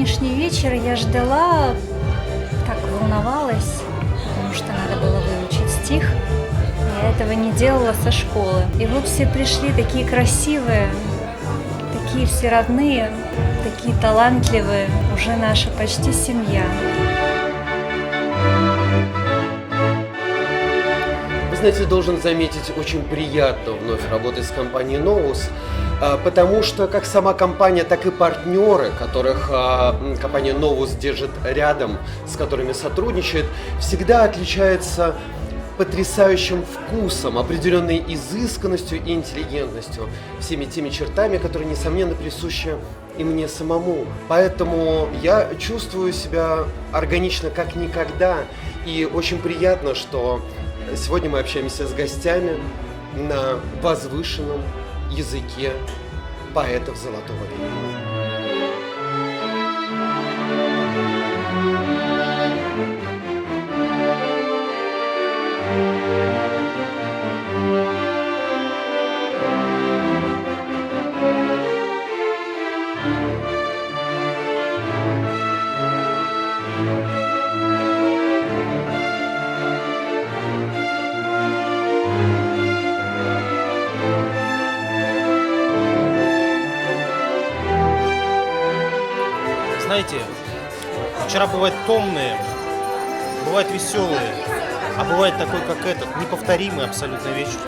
сегодняшний вечер я ждала, так волновалась, потому что надо было выучить стих. Я этого не делала со школы. И вот все пришли такие красивые, такие все родные, такие талантливые, уже наша почти семья. Вы знаете, должен заметить, очень приятно вновь работать с компанией Novus, потому что как сама компания, так и партнеры, которых компания Novus держит рядом, с которыми сотрудничает, всегда отличаются потрясающим вкусом, определенной изысканностью и интеллигентностью, всеми теми чертами, которые, несомненно, присущи и мне самому. Поэтому я чувствую себя органично как никогда, и очень приятно, что сегодня мы общаемся с гостями на возвышенном языке поэтов Золотого века. Знаете, вечера бывают томные, бывают веселые, а бывает такой, как этот, неповторимый абсолютно вечер.